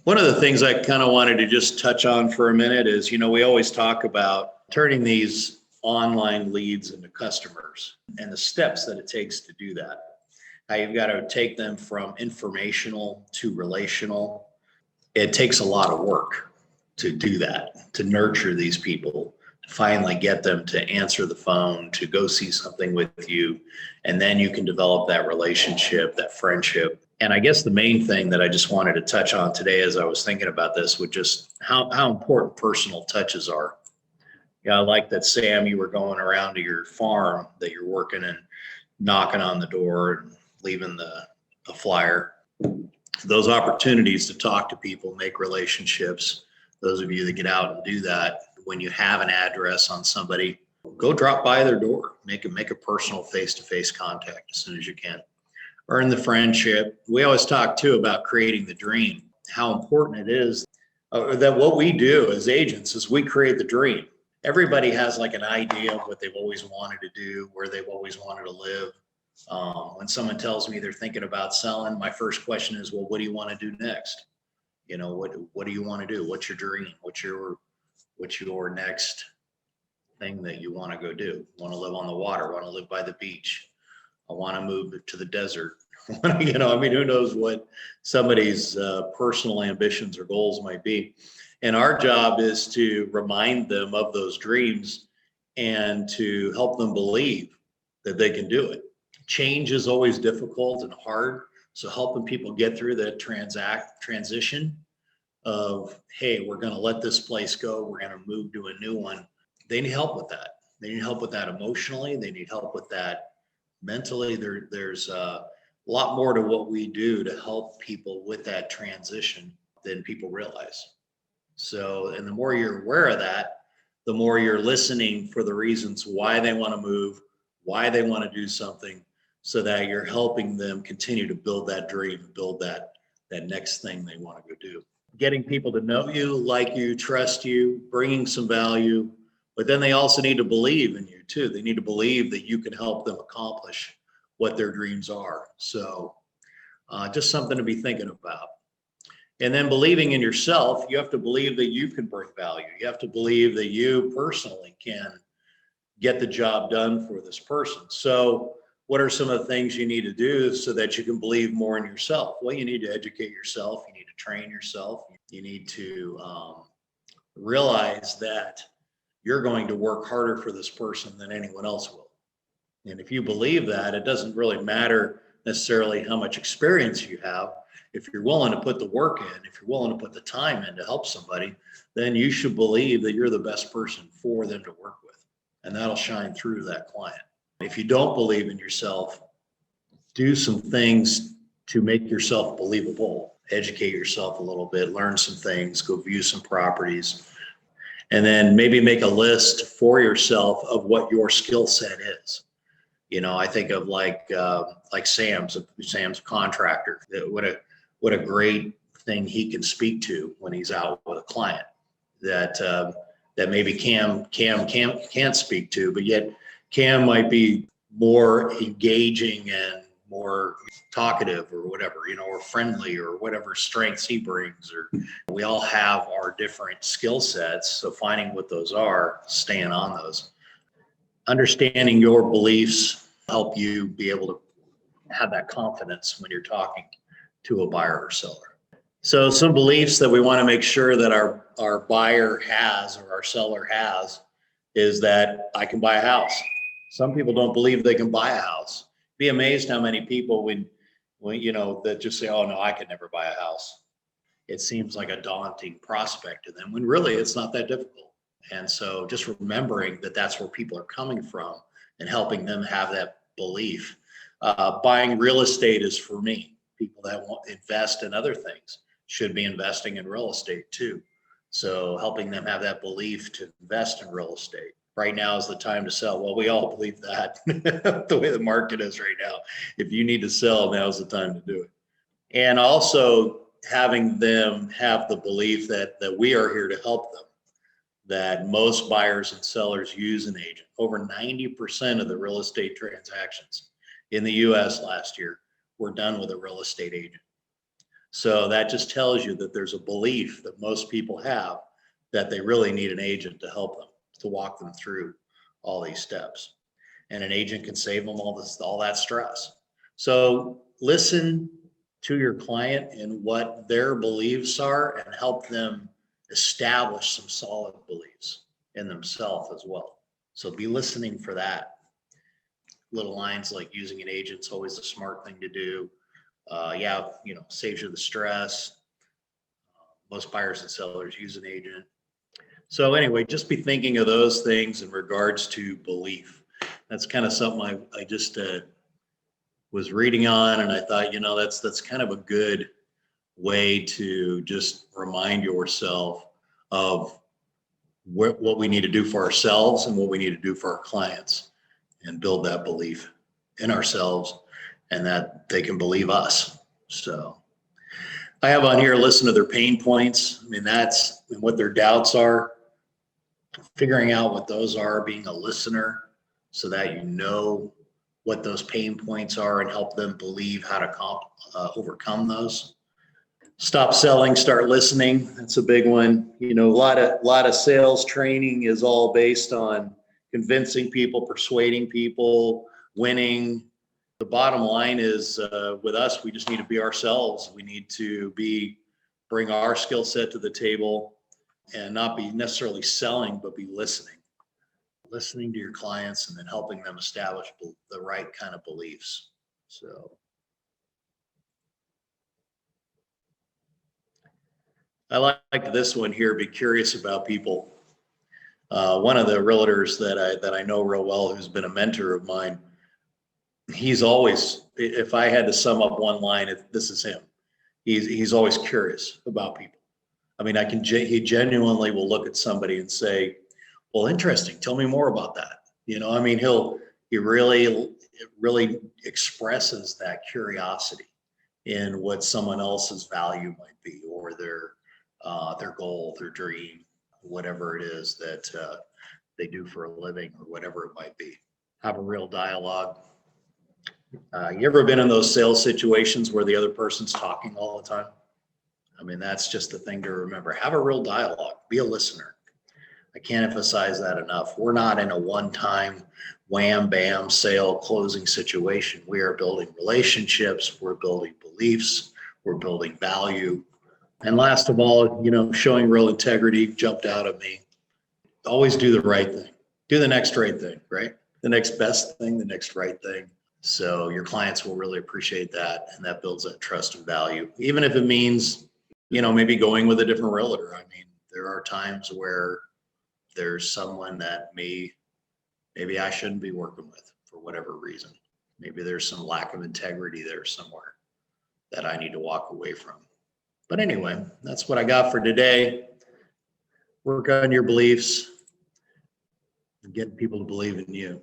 One of the things I kind of wanted to just touch on for a minute is, we always talk about turning these online leads into customers and the steps that it takes to do that. How you've got to take them from informational to relational. It takes a lot of work to do that, to nurture these people, to finally get them to answer the phone, to go see something with you. And then you can develop that relationship, that friendship. And I guess the main thing that I just wanted to touch on today as I was thinking about this was just how important personal touches are. I like that, Sam, you were going around to your farm that you're working and knocking on the door and leaving a flyer. Those opportunities to talk to people, make relationships, those of you that get out and do that, when you have an address on somebody, go drop by their door, make a personal face-to-face contact as soon as you can. Earn the friendship. We always talk too about creating the dream, how important it is that what we do as agents is we create the dream. Everybody has like an idea of what they've always wanted to do, where they've always wanted to live. When someone tells me they're thinking about selling, my first question is, well, what do you want to do next? What do you want to do? What's your dream? What's your next thing that you want to go do? Want to live on the water? Want to live by the beach? I want to move to the desert. Who knows what somebody's personal ambitions or goals might be. And our job is to remind them of those dreams and to help them believe that they can do it. Change is always difficult and hard. So helping people get through that transition of, hey, we're going to let this place go. We're going to move to a new one. They need help with that. They need help with that emotionally. They need help with that mentally. There's a lot more to what we do to help people with that transition than people realize. So, and the more you're aware of that, the more you're listening for the reasons why they want to move, why they want to do something, so that you're helping them continue to build that dream, build that next thing they want to go do. Getting people to know you, like you, trust you, bringing some value, but then they also need to believe in you too. They need to believe that you can help them accomplish what their dreams are. So just something to be thinking about. And then believing in yourself, you have to believe that you can bring value. You have to believe that you personally can get the job done for this person. So what are some of the things you need to do so that you can believe more in yourself? Well, you need to educate yourself. You need to train yourself. You need to realize that you're going to work harder for this person than anyone else will. And if you believe that, it doesn't really matter necessarily how much experience you have. If you're willing to put the work in, if you're willing to put the time in to help somebody, then you should believe that you're the best person for them to work with. And that'll shine through to that client. If you don't believe in yourself, do some things to make yourself believable. Educate yourself a little bit, learn some things, go view some properties, and then maybe make a list for yourself of what your skill set is. I think of like Sam's a contractor. What a great thing he can speak to when he's out with a client that maybe Cam can't speak to, but yet Cam might be more engaging and more talkative or whatever, or friendly or whatever strengths he brings. Or we all have our different skill sets. So finding what those are, staying on those. Understanding your beliefs help you be able to have that confidence when you're talking to a buyer or seller. So some beliefs that we want to make sure that our buyer has or our seller has is that I can buy a house. Some people don't believe they can buy a house. Be amazed how many people when that just say, oh no, I could never buy a house. It seems like a daunting prospect to them when really it's not that difficult. And so just remembering that that's where people are coming from and helping them have that belief. Buying real estate is for me. People that want to invest in other things should be investing in real estate too. So helping them have that belief to invest in real estate. Right now is the time to sell. Well, we all believe that the way the market is right now. If you need to sell, now's the time to do it. And also having them have the belief that we are here to help them, that most buyers and sellers use an agent. Over 90% of the real estate transactions in the US last year were done with a real estate agent. So that just tells you that there's a belief that most people have that they really need an agent to help them, to walk them through all these steps. And an agent can save them all that stress. So listen to your client and what their beliefs are and help them establish some solid beliefs in themselves as well. So be listening for that. Little lines like using an agent's always a smart thing to do. Yeah, saves you the stress. Most buyers and sellers use an agent. So anyway, just be thinking of those things in regards to belief. That's kind of something I just was reading on, and I thought, that's kind of a good way to just remind yourself of what we need to do for ourselves and what we need to do for our clients, and build that belief in ourselves and that they can believe us. So I have on here, listen to their pain points. I mean, that's what their doubts are, figuring out what those are, being a listener so that you know what those pain points are and help them believe how to overcome those. Stop selling, start listening. That's a big one. A lot of sales training is all based on convincing people, persuading people, winning. The bottom line is with us, we just need to be ourselves. We need to bring our skill set to the table and not be necessarily selling, but be listening to your clients and then helping them establish the right kind of beliefs. So I like this one here, be curious about people. One of the realtors that I know real well, who's been a mentor of mine, he's always, if I had to sum up one line, this is him. He's always curious about people. I mean, he genuinely will look at somebody and say, well, interesting, tell me more about that. I mean, he really expresses that curiosity in what someone else's value might be, or their goal, their dream, whatever it is that they do for a living, or whatever it might be. Have a real dialogue. You ever been in those sales situations where the other person's talking all the time? I mean, that's just the thing to remember. Have a real dialogue. Be a listener. I can't emphasize that enough. We're not in a one-time wham bam sale closing situation. We are building relationships. We're building beliefs. We're building value. And last of all, showing real integrity jumped out at me. Always do the right thing. Do the next right thing, right? The next best thing, the next right thing. So your clients will really appreciate that, and that builds that trust and value. Even if it means, maybe going with a different realtor. I mean, there are times where there's someone that maybe I shouldn't be working with for whatever reason. Maybe there's some lack of integrity there somewhere that I need to walk away from. But anyway, that's what I got for today. Work on your beliefs and getting people to believe in you.